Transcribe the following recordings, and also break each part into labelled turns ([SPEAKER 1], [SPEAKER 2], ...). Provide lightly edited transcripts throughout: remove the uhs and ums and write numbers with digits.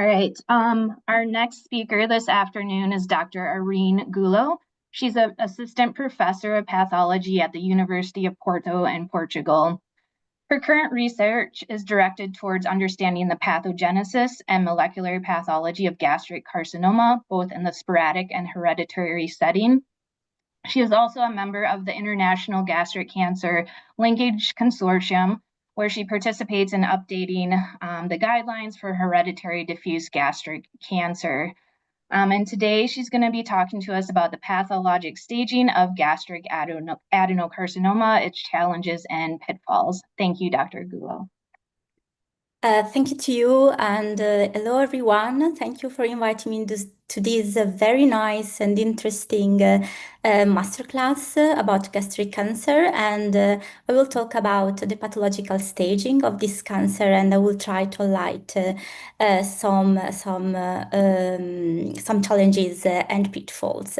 [SPEAKER 1] All right. Our next speaker this afternoon is Dr. Irene Gullo. She's an assistant professor of pathology at the University of Porto in Portugal. Her current research is directed towards understanding the pathogenesis and molecular pathology of gastric carcinoma, both in the sporadic and hereditary setting. She is also a member of the International Gastric Cancer Linkage Consortium, where she participates in updating the guidelines for hereditary diffuse gastric cancer. And today she's going to be talking to us about the pathologic staging of gastric adenocarcinoma, its challenges and pitfalls. Thank you, Dr. Gullo.
[SPEAKER 2] Thank you to you, and hello everyone. Thank you for inviting me to this very nice and interesting masterclass about gastric cancer. And I will talk about the pathological staging of this cancer, and I will try to highlight some challenges and pitfalls.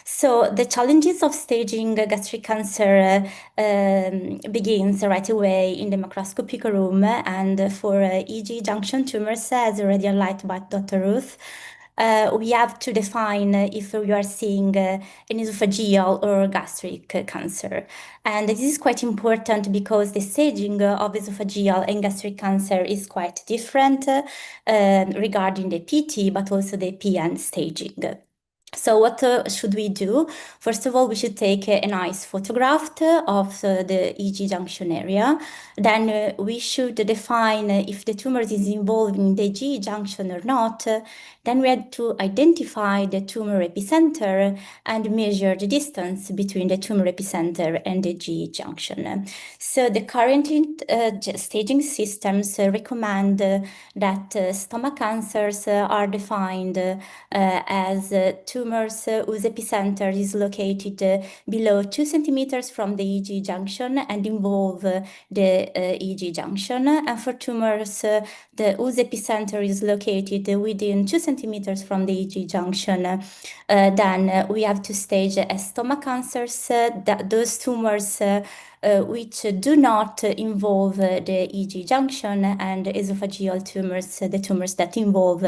[SPEAKER 2] So the challenges of staging gastric cancer begins right away in the macroscopic room, and for EG junction tumors, as already highlighted by Dr. Ruth, we have to define if we are seeing an esophageal or gastric cancer. And this is quite important because the staging of esophageal and gastric cancer is quite different regarding the PT, but also the PN staging. So what should we do? First of all, we should take a nice photograph of the EG junction area. Then we should define if the tumor is involved in the GE junction or not. Then we had to identify the tumor epicenter and measure the distance between the tumor epicenter and the GE junction. So the current staging systems recommend that stomach cancers are defined as tumors whose epicenter is located below 2 centimeters from the EG junction and involve the EG junction. And for tumors whose epicenter is located within 2 centimeters from the EG junction, then we have to stage as stomach cancers. Those tumors which do not involve the EG junction, and esophageal tumors, the tumors that involve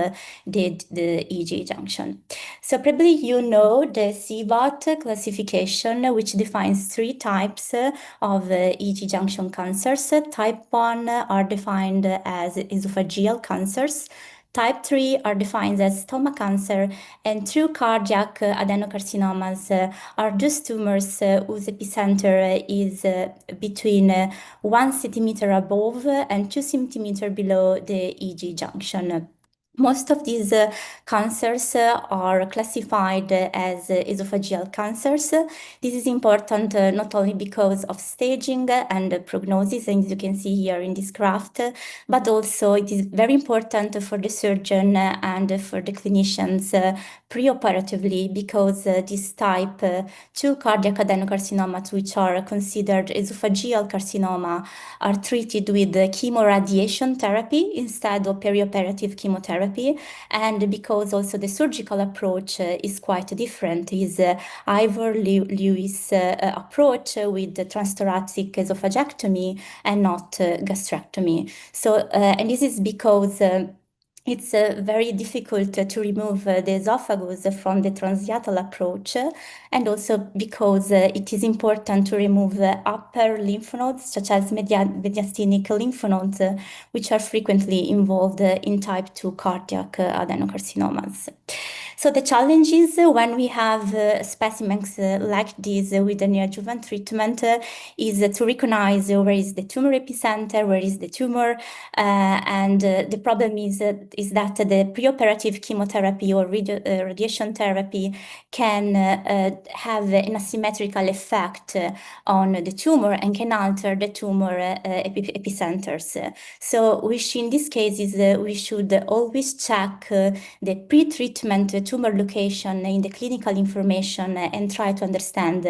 [SPEAKER 2] the EG junction. So probably you know the CBOT classification, which defines 3 types of EG junction cancers. Type 1 are defined as esophageal cancers. Type 3 are defined as stomach cancer, and true cardiac adenocarcinomas are those tumors whose epicenter is between 1 centimeter above and 2 centimeter below the EG junction. Most of these cancers are classified as esophageal cancers. This is important not only because of staging and prognosis, as you can see here in this graph, but also it is very important for the surgeon and for the clinicians preoperatively, because this type 2 cardiac adenocarcinomas, which are considered esophageal carcinoma, are treated with chemoradiation therapy instead of perioperative chemotherapy. And because also the surgical approach is quite different, is Ivor-Lewis approach with the transthoracic esophagectomy and not gastrectomy. So, and this is because it's very difficult to remove the esophagus from the transhiatal approach, and also because it is important to remove upper lymph nodes, such as mediasthenic lymph nodes, which are frequently involved in type 2 cardiac adenocarcinomas. So the challenge is when we have specimens like this with a neoadjuvant treatment is to recognize where is the tumor epicenter, where is the tumor, and the problem is that the preoperative chemotherapy or radiation therapy can have an asymmetrical effect on the tumor and can alter the tumor epicenters. So in these cases, we should always check the pre-treatment tumor location in the clinical information and try to understand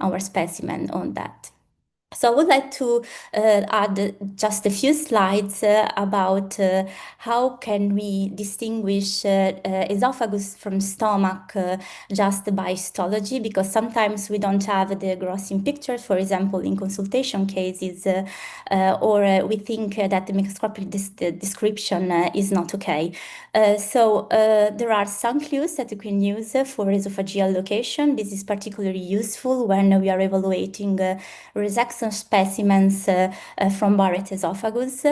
[SPEAKER 2] our specimen on that. So I would like to add just a few slides about how can we distinguish esophagus from stomach just by histology, because sometimes we don't have the grossing pictures, for example, in consultation cases, or we think that the microscopic description is not okay. So there are some clues that you can use for esophageal location. This is particularly useful when we are evaluating resection specimens from Barrett esophagus.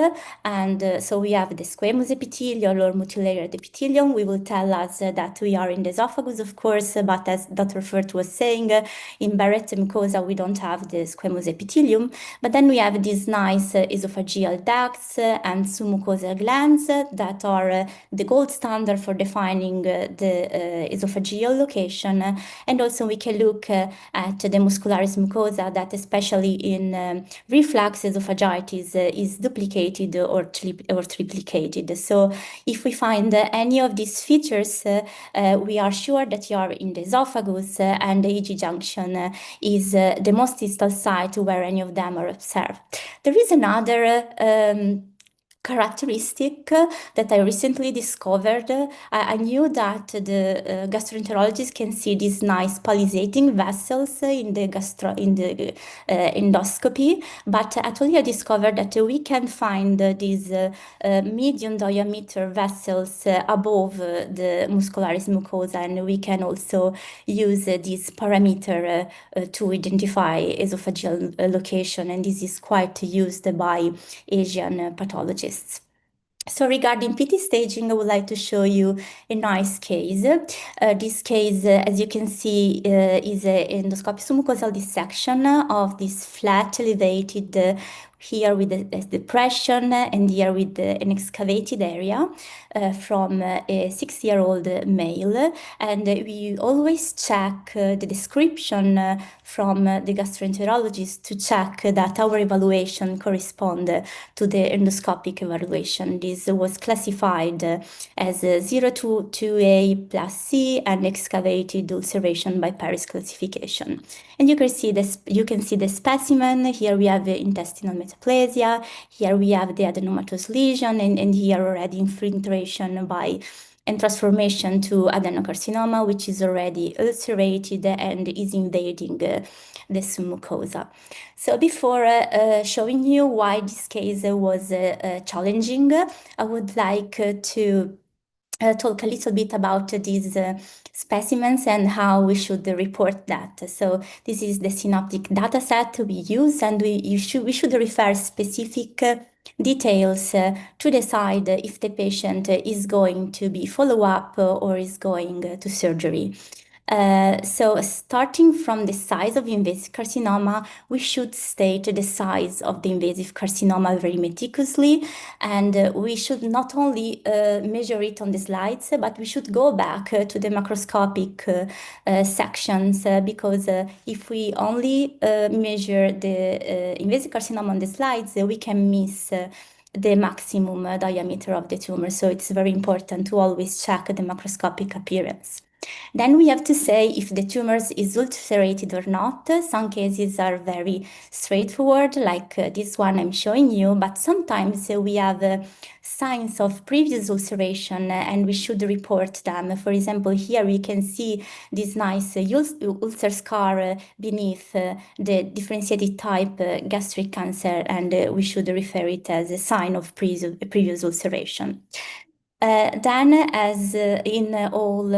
[SPEAKER 2] And so we have the squamous epithelial or multilayered epithelium. We will tell us that we are in the esophagus, of course, but as Dr. Furt was saying, in Barrett mucosa, we don't have the squamous epithelium. But then we have these nice esophageal ducts and submucosal glands that are the gold standard for defining the esophageal location. And also we can look at the muscularis mucosa that, especially in reflux esophagitis, is duplicated or triplicated. So if we find any of these features, we are sure that you are in the esophagus, and the EG junction is the most distal site where any of them are observed. There is another characteristic that I recently discovered. I knew that the gastroenterologists can see these nice pulsating vessels in the endoscopy, but actually I discovered that we can find these medium diameter vessels above the muscularis mucosa, and we can also use this parameter to identify esophageal location, and this is quite used by Asian pathologists. So regarding PT staging, I would like to show you a nice case. This case, as you can see, is an endoscopic submucosal dissection of this flat elevated here with a depression and here with an excavated area from a 6-year-old male. And we always check the description from the gastroenterologist to check that our evaluation corresponds to the endoscopic evaluation. This was classified as 0 to 2A plus C and excavated ulceration by Paris classification. And you can see the specimen. Here we have intestinal metaplasia. Here we have the adenomatous lesion, and here already infiltration by and transformation to adenocarcinoma, which is already ulcerated and is invading the submucosa. So before showing you why this case was challenging, I would like to talk a little bit about these specimens and how we should report that. So this is the synoptic data set we use, and we should refer specific details to decide if the patient is going to be follow-up or is going to surgery. So starting from the size of invasive carcinoma, we should state the size of the invasive carcinoma very meticulously, and we should not only measure it on the slides, but we should go back to the macroscopic sections, because if we only measure the invasive carcinoma on the slides, we can miss the maximum diameter of the tumor. So it's very important to always check the macroscopic appearance. Then we have to say if the tumor is ulcerated or not. Some cases are very straightforward, like this one I'm showing you, but sometimes we have signs of previous ulceration and we should report them. For example, here we can see this nice ulcer scar beneath the differentiated type gastric cancer, and we should refer it as a sign of previous ulceration. Then, as in all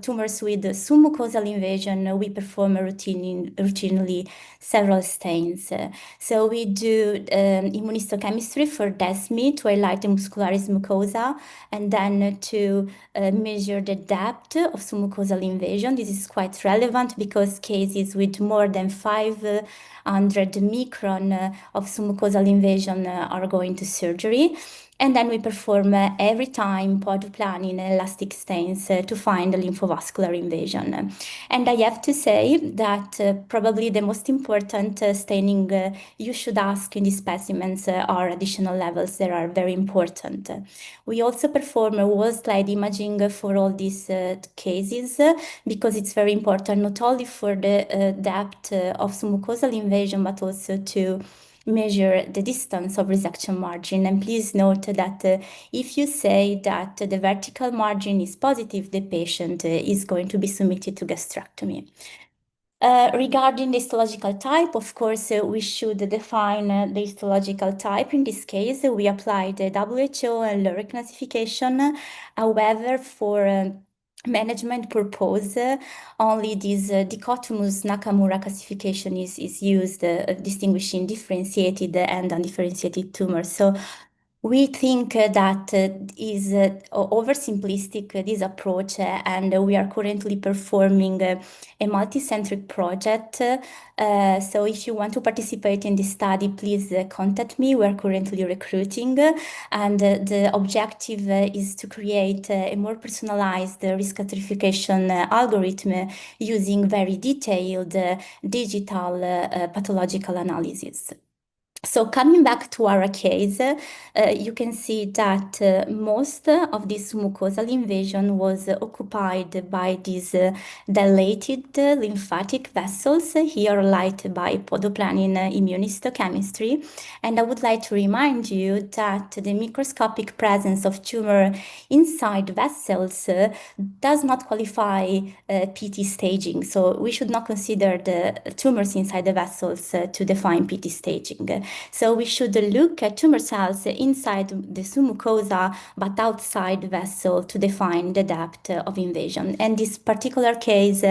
[SPEAKER 2] tumors with submucosal invasion, we perform routinely several stains. So we do immunohistochemistry for DESMI to highlight the muscularis mucosa, and then to measure the depth of submucosal invasion. This is quite relevant because cases with more than 500 micron of submucosal invasion are going to surgery. And then we perform every time pod planning and elastic stains to find a lymphovascular invasion. And I have to say that probably the most important staining you should ask in these specimens are additional levels that are very important. We also perform a wall slide imaging for all these cases because it's very important not only for the depth of submucosal invasion but also to measure the distance of resection margin. And please note that if you say that the vertical margin is positive, the patient is going to be submitted to gastrectomy. Regarding the histological type, of course, we should define the histological type. In this case, we applied the WHO and LURIC classification. However, for management purpose, only this dichotomous Nakamura classification is used, distinguishing differentiated and undifferentiated tumors. So we think that is oversimplistic, this approach, and we are currently performing a multicentric project. So if you want to participate in this study, please contact me. We are currently recruiting, and the objective is to create a more personalized risk stratification algorithm using very detailed digital pathological analysis. So coming back to our case, you can see that most of this mucosal invasion was occupied by these dilated lymphatic vessels, here lighted by podoplanin immunohistochemistry. And I would like to remind you that the microscopic presence of tumor inside vessels does not qualify PT staging. So we should not consider the tumors inside the vessels to define PT staging. So we should look at tumor cells inside the submucosa but outside the vessel to define the depth of invasion. And this particular case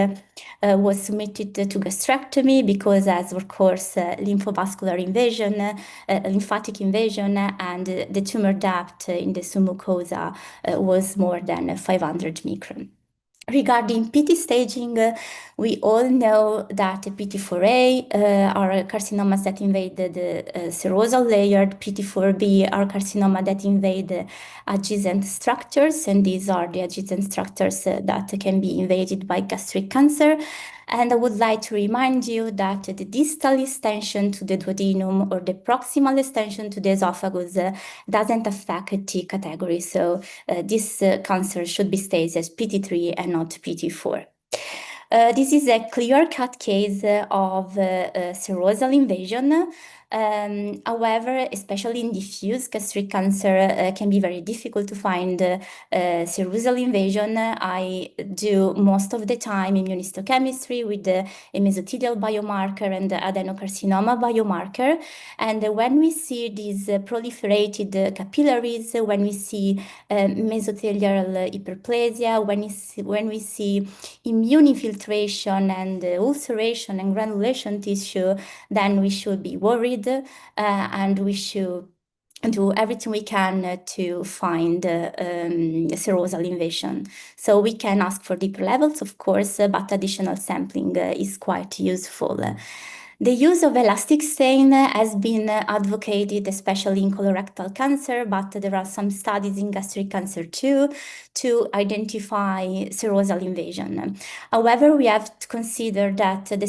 [SPEAKER 2] was submitted to gastrectomy because as of course lymphovascular invasion, lymphatic invasion, and the tumor depth in the submucosa was more than 500 micron. Regarding PT staging, we all know that PT4A are carcinomas that invade the serosal layer, PT4B are carcinoma that invade adjacent structures, and these are the adjacent structures that can be invaded by gastric cancer. And I would like to remind you that the distal extension to the duodenum or the proximal extension to the esophagus doesn't affect T category. So this cancer should be staged as PT3 and not PT4. This is a clear-cut case of serosal invasion. However, especially in diffuse gastric cancer, can be very difficult to find serosal invasion. I do most of the time immunohistochemistry with a mesothelial biomarker and the adenocarcinoma biomarker. And when we see these proliferated capillaries, when we see mesothelial hyperplasia, when we see immune infiltration and ulceration and granulation tissue, then we should be worried and we should do everything we can to find serosal invasion. So we can ask for deeper levels, of course, but additional sampling is quite useful. The use of elastic stain has been advocated, especially in colorectal cancer, but there are some studies in gastric cancer too to identify serosal invasion. However, we have to consider that the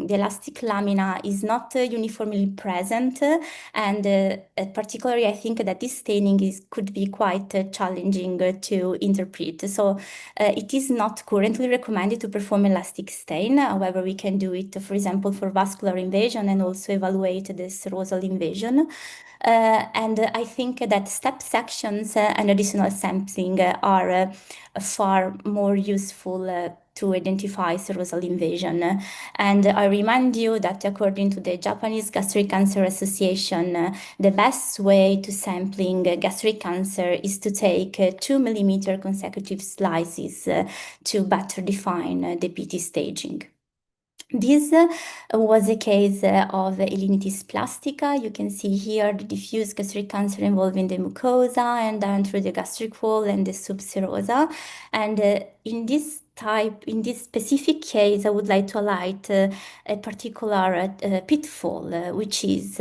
[SPEAKER 2] elastic lamina is not uniformly present, and particularly I think that this staining could be quite challenging to interpret. So it is not currently recommended to perform elastic stain. However, we can do it, for example, for vascular invasion and also evaluate the serosal invasion. And I think that step sections and additional sampling are far more useful to identify serosal invasion. And I remind you that according to the Japanese Gastric Cancer Association, the best way to sampling gastric cancer is to take 2 millimeter consecutive slices to better define the PT staging. This was a case of elinitis plastica. You can see here the diffuse gastric cancer involving the mucosa and then through the gastric wall and the subserosa. And in this specific case, I would like to highlight a particular pitfall, which is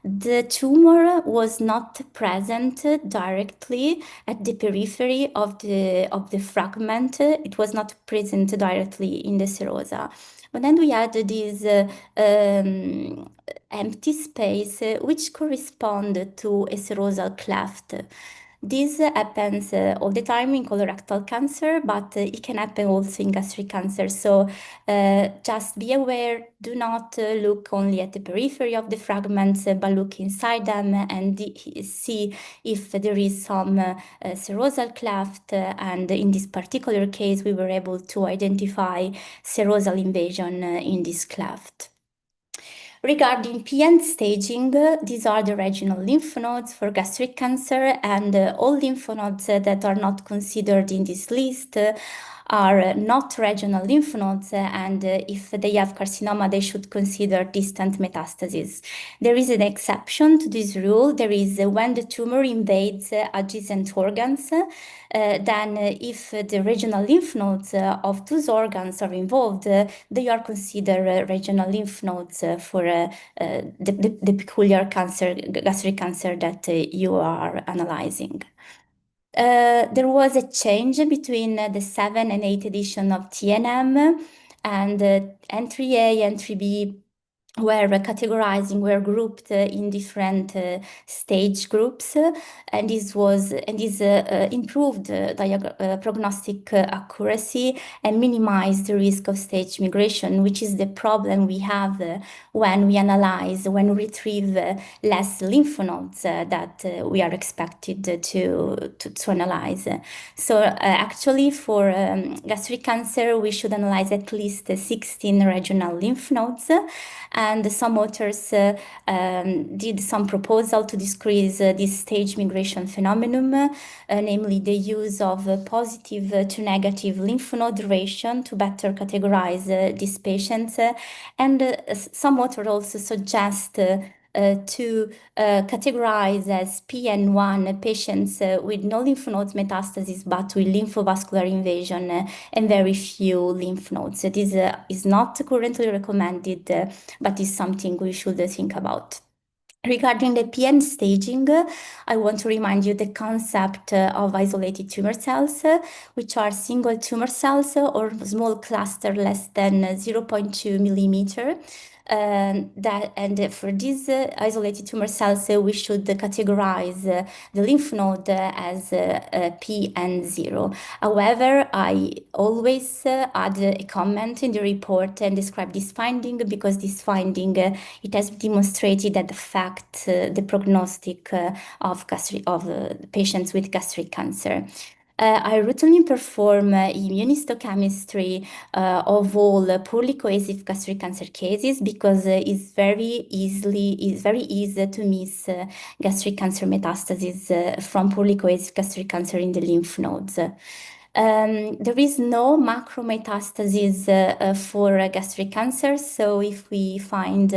[SPEAKER 2] the tumor was not present directly at the periphery of the fragment. It was not present directly in the serosa. But then we had this empty space which correspond to a serosal cleft. This happens all the time in colorectal cancer, but it can happen also in gastric cancer. So just be aware, do not look only at the periphery of the fragments, but look inside them and see if there is some serosal cleft. And in this particular case, we were able to identify serosal invasion in this cleft. Regarding PN staging, these are the regional lymph nodes for gastric cancer, and all lymph nodes that are not considered in this list are not regional lymph nodes, and if they have carcinoma, they should consider distant metastases. There is an exception to this rule. There is when the tumor invades adjacent organs, then if the regional lymph nodes of those organs are involved, they are considered regional lymph nodes for the peculiar cancer, gastric cancer that you are analyzing. There was a change between the 7 and 8 edition of TNM, and N3A and 3B were grouped in different stage groups, and this improved prognostic accuracy and minimized the risk of stage migration, which is the problem we have when we retrieve less lymph nodes that we are expected to analyze. So actually for gastric cancer, we should analyze at least 16 regional lymph nodes. And some authors did some proposal to decrease this stage migration phenomenon, namely the use of positive to negative lymph node duration to better categorize these patients. And some authors also suggest to categorize as PN1 patients with no lymph nodes metastasis but with lymphovascular invasion and very few lymph nodes. This is not currently recommended, but is something we should think about. Regarding the PN staging, I want to remind you the concept of isolated tumor cells, which are single tumor cells or small cluster less than 0.2 millimeter. And for these isolated tumor cells, we should categorize the lymph node as PN0. However, I always add a comment in the report and describe this finding, because this finding it has demonstrated that the prognostic of patients with gastric cancer. I routinely perform immunohistochemistry of all poorly cohesive gastric cancer cases because it's very easy to miss gastric cancer metastases from poorly cohesive gastric cancer in the lymph nodes. There is no macrometastasis for gastric cancer, so if we find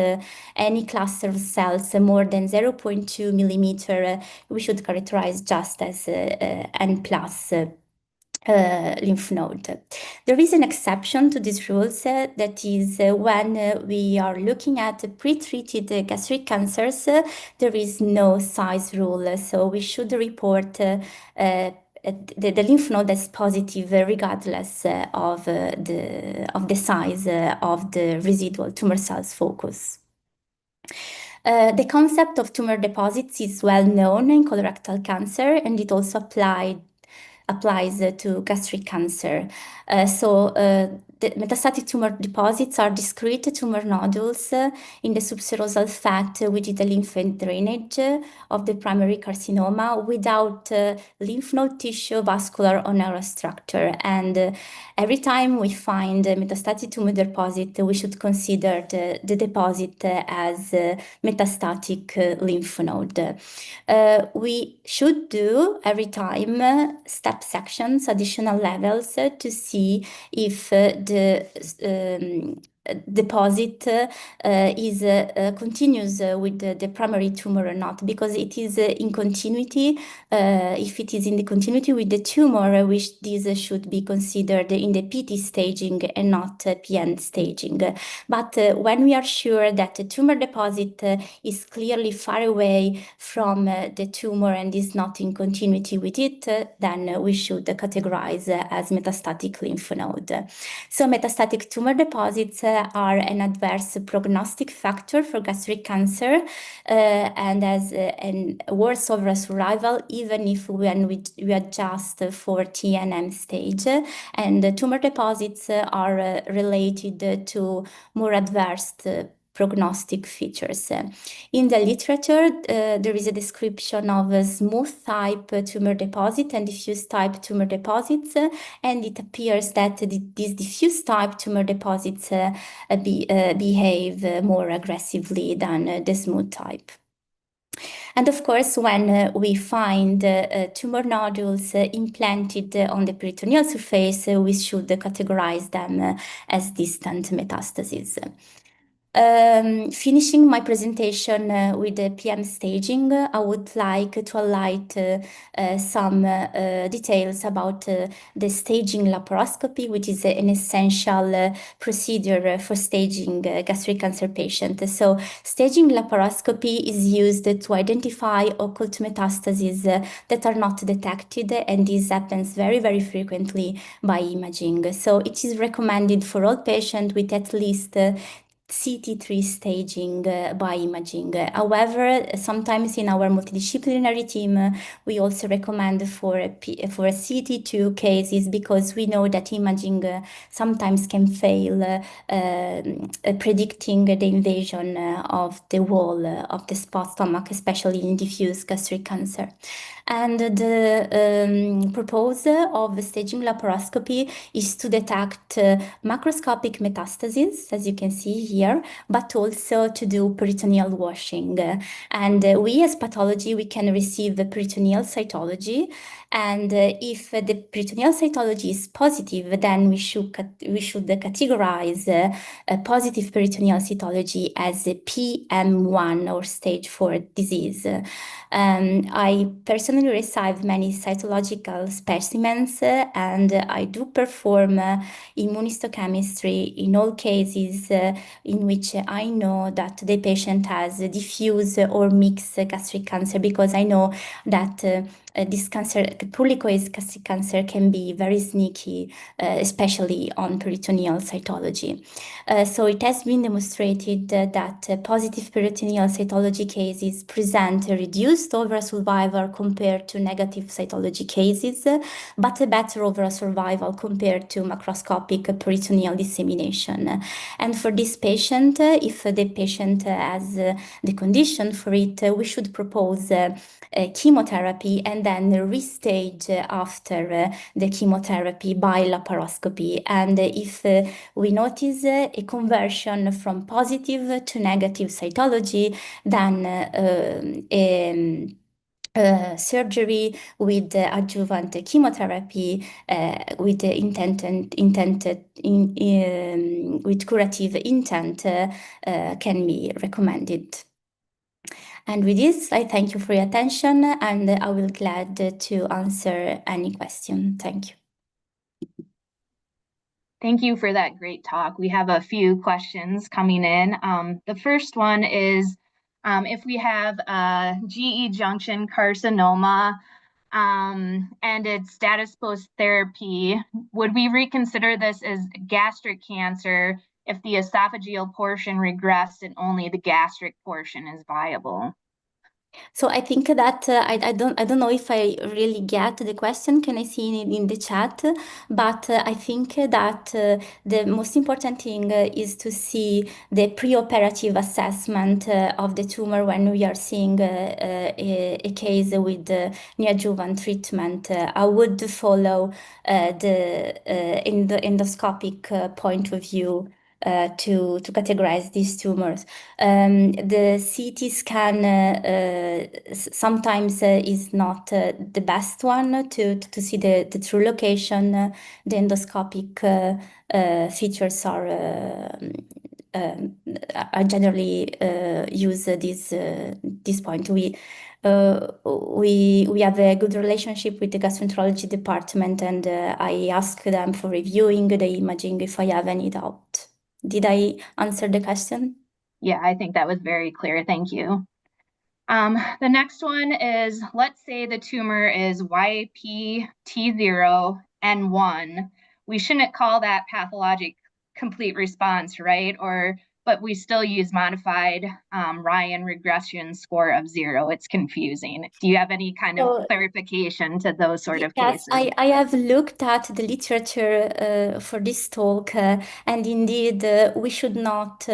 [SPEAKER 2] any cluster of cells more than 0.2 millimeter, we should characterize just as N plus lymph node. There is an exception to these rules, that is when we are looking at pre-treated gastric cancers, there is no size rule, so we should report the lymph node as positive regardless of the size of the residual tumor cells focus. The concept of tumor deposits is well known in colorectal cancer, and it also applies to gastric cancer. The metastatic tumor deposits are discrete tumor nodules in the subserosal fat with the lymph drainage of the primary carcinoma without lymph node tissue, vascular, or neural structure. And every time we find a metastatic tumor deposit, we should consider the deposit as metastatic lymph node. We should do every time step sections, additional levels to see if the deposit continues with the primary tumor or not, because it is in continuity. If it is in the continuity with the tumor, which this should be considered in the PT staging and not PN staging. But when we are sure that the tumor deposit is clearly far away from the tumor and is not in continuity with it, then we should categorize as metastatic lymph node. So metastatic tumor deposits are an adverse prognostic factor for gastric cancer, and has a worse overall survival even if when we adjust for TNM stage. And the tumor deposits are related to more adverse prognostic features. In the literature, there is a description of a smooth type tumor deposit and diffuse type tumor deposits, and it appears that these diffuse type tumor deposits behave more aggressively than the smooth type. And of course, when we find tumor nodules implanted on the peritoneal surface, we should categorize them as distant metastases. Finishing my presentation with the PM staging, I would like to highlight some details about the staging laparoscopy, which is an essential procedure for staging gastric cancer patients. So staging laparoscopy is used to identify occult metastases that are not detected, and this happens very, very frequently by imaging. So it is recommended for all patients with at least CT3 staging by imaging. However, sometimes in our multidisciplinary team, we also recommend for CT2 cases, because we know that imaging sometimes can fail predicting the invasion of the wall of the spot stomach, especially in diffuse gastric cancer. And the purpose of staging laparoscopy is to detect macroscopic metastases, as you can see here, but also to do peritoneal washing. And we as pathology, we can receive the peritoneal cytology. And if the peritoneal cytology is positive, then we should categorize a positive peritoneal cytology as a PM1 or stage 4 disease. I personally receive many cytological specimens, and I do perform immunohistochemistry in all cases in which I know that the patient has diffuse or mixed gastric cancer, because I know that this cancer, poorly coagulated gastric cancer, can be very sneaky, especially on peritoneal cytology. So it has been demonstrated that positive peritoneal cytology cases present a reduced overall survival compared to negative cytology cases, but a better overall survival compared to macroscopic peritoneal dissemination. And for this patient, if the patient has the condition for it, we should propose chemotherapy and then restage after the chemotherapy by laparoscopy. And if we notice a conversion from positive to negative cytology, then surgery with adjuvant chemotherapy with with curative intent can be recommended. And with this, I thank you for your attention, and I will be glad to answer any question. Thank you.
[SPEAKER 1] Thank you for that great talk. We have a few questions coming in. The first one is, if we have a GE junction carcinoma and it's status post therapy, would we reconsider this as gastric cancer if the esophageal portion regressed and only the gastric portion is viable?
[SPEAKER 2] So I think that I don't know if I really get the question. Can I see it in the chat? But I think that the most important thing is to see the preoperative assessment of the tumor when we are seeing a case with neoadjuvant treatment. I would follow the endoscopic point of view to categorize these tumors. The CT scan sometimes is not the best one to see the true location. The endoscopic features are generally use this point. We have a good relationship with the gastroenterology department, and I ask them for reviewing the imaging if I have any doubt. Did I answer the question?
[SPEAKER 1] Yeah, I think that was very clear. Thank you. The next one is, let's say the tumor is YPT0N1. We shouldn't call that pathologic complete response, right? But we still use modified Ryan regression score of 0. It's confusing. Do you have any kind of clarification to those sort of
[SPEAKER 2] Yes,
[SPEAKER 1] cases?
[SPEAKER 2] I have looked at the literature for this talk, and indeed, we should not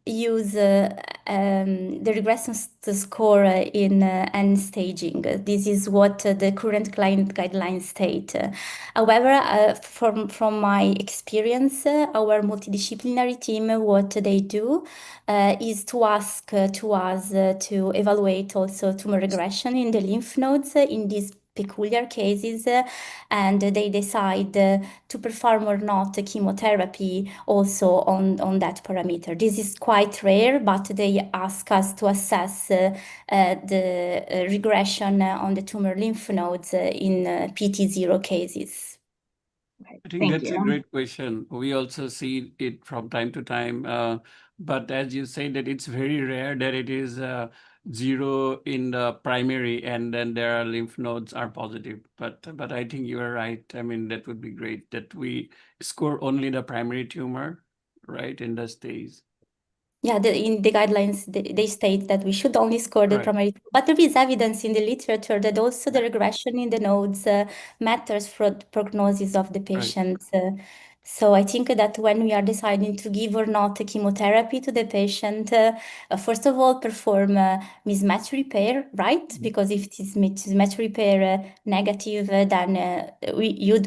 [SPEAKER 2] use the regression score in end staging. This is what the current client guidelines state. However, from my experience, our multidisciplinary team, what they do is to ask to us to evaluate also tumor regression in the lymph nodes in these peculiar cases, and they decide to perform or not chemotherapy also on that parameter. This is quite rare, but they ask us to assess the regression on the tumor lymph nodes in PT0 cases.
[SPEAKER 1] Okay,
[SPEAKER 3] I think
[SPEAKER 1] thank
[SPEAKER 3] that's a
[SPEAKER 1] you.
[SPEAKER 3] great question. We also see it from time to time, but as you say that it's very rare that it is 0 in the primary and then there are lymph nodes are positive. But I think you are right. I mean, that would be great that we score only the primary tumor, right, in the stage.
[SPEAKER 2] Yeah, in the guidelines, they state that we should only score the
[SPEAKER 3] Right.
[SPEAKER 2] primary, but there is evidence in the literature that also the regression in the nodes matters for the prognosis of the patients. So I think that when we are deciding to give or not chemotherapy to the patient, first of all, perform mismatch repair, right? Because if it is mismatch repair negative, then you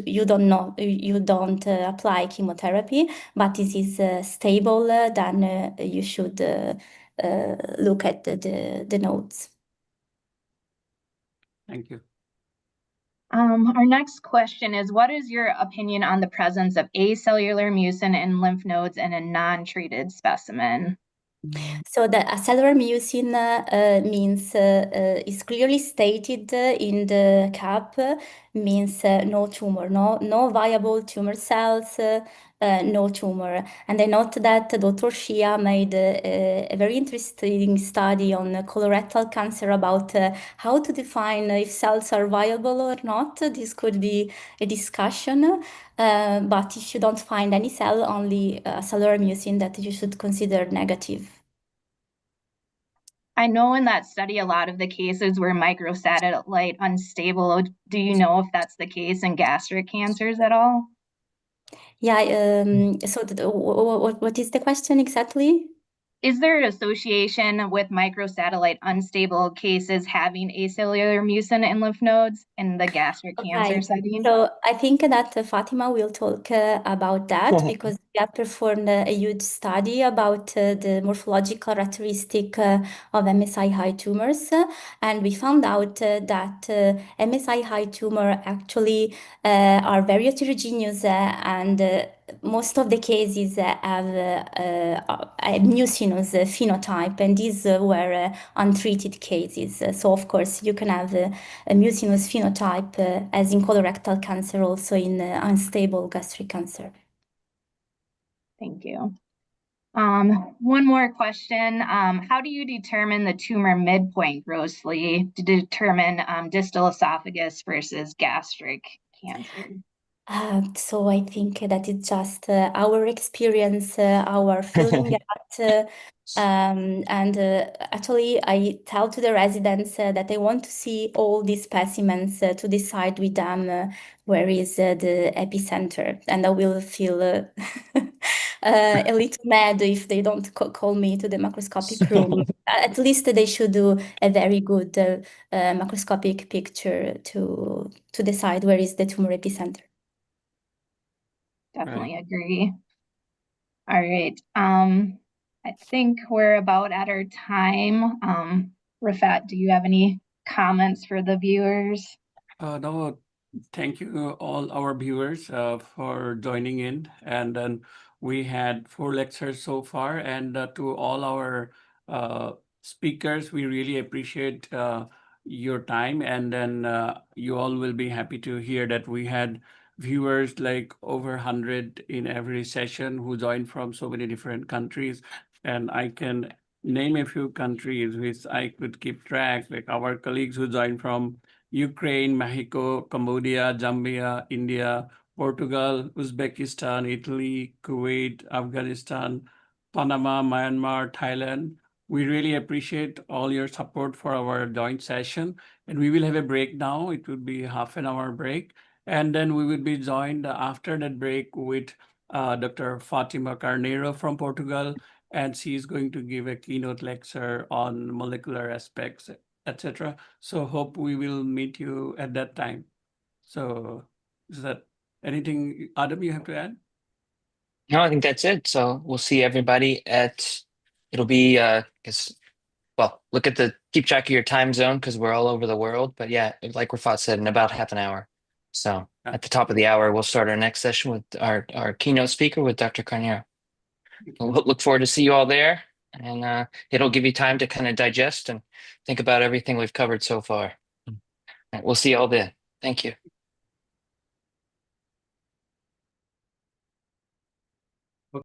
[SPEAKER 2] don't apply chemotherapy. But this is stable, then you should look at the nodes.
[SPEAKER 3] Thank you.
[SPEAKER 1] Our next question is, what is your opinion on the presence of acellular mucin in lymph nodes in a non-treated specimen?
[SPEAKER 2] So the acellular mucin means is clearly stated in the cap, means no tumor, no viable tumor cells, no tumor. And I note that Dr. Shia made a very interesting study on colorectal cancer about how to define if cells are viable or not. This could be a discussion, but if you don't find any cell, only acellular mucin, that you should consider negative.
[SPEAKER 1] I know in that study, a lot of the cases were microsatellite unstable. Do you know if that's the case in gastric cancers at all?
[SPEAKER 2] Yeah, so what is the question exactly?
[SPEAKER 1] Is there an association with microsatellite unstable cases having acellular mucin in lymph nodes in the gastric cancer
[SPEAKER 2] Okay,
[SPEAKER 1] setting?
[SPEAKER 2] so I think that Fatima will talk about that because we have performed a huge study about the morphological characteristic of MSI high tumors, and we found out that MSI high tumor actually are very heterogeneous and most of the cases have a mucinous phenotype, and these were untreated cases. So, of course, you can have a mucinous phenotype as in colorectal cancer, also in unstable gastric cancer.
[SPEAKER 1] Thank you. One more question. How do you determine the tumor midpoint grossly to determine distal esophagus versus gastric cancer?
[SPEAKER 2] So I think that it's just our experience, our feeling at, and actually I tell to the residents that I want to see all these specimens to decide with them where is the epicenter, and I will feel a little mad if they don't call me to the macroscopic room. At least they should do a very good macroscopic picture to decide where is the tumor epicenter.
[SPEAKER 1] Definitely agree. All right. I think we're about at our time. Rafat, do you have any comments for the viewers?
[SPEAKER 3] No, thank you all our viewers for joining in. And then we had 4 lectures so far. And to all our uh, speakers, we really appreciate your time. And then you all will be happy to hear that we had viewers like over 100 in every session who joined from so many different countries. And I can name a few countries which I could keep track, like our colleagues who joined from Ukraine, Mexico, Cambodia, Zambia, India, Portugal, Uzbekistan, Italy, Kuwait, Afghanistan, Panama, Myanmar, Thailand. We really appreciate all your support for our joint session. And we will have a break now. It would be half an hour break. And then we will be joined after that break with Dr. Fatima Carneiro from Portugal. And she is going to give a keynote lecture on molecular aspects, etc. So hope we will meet you at that time. So is that anything, Adam, you have to add?
[SPEAKER 4] No, I think that's it. So we'll see everybody at, it'll be, well, keep track of your time zone because we're all over the world. But yeah, like Rafat said, in about half an hour. So at the top of the hour, we'll start our next session with our keynote speaker with Dr. Carneiro. We'll look forward to see you all there. And it'll give you time to kind of digest and think about everything we've covered so far. We'll see you all then. Thank you.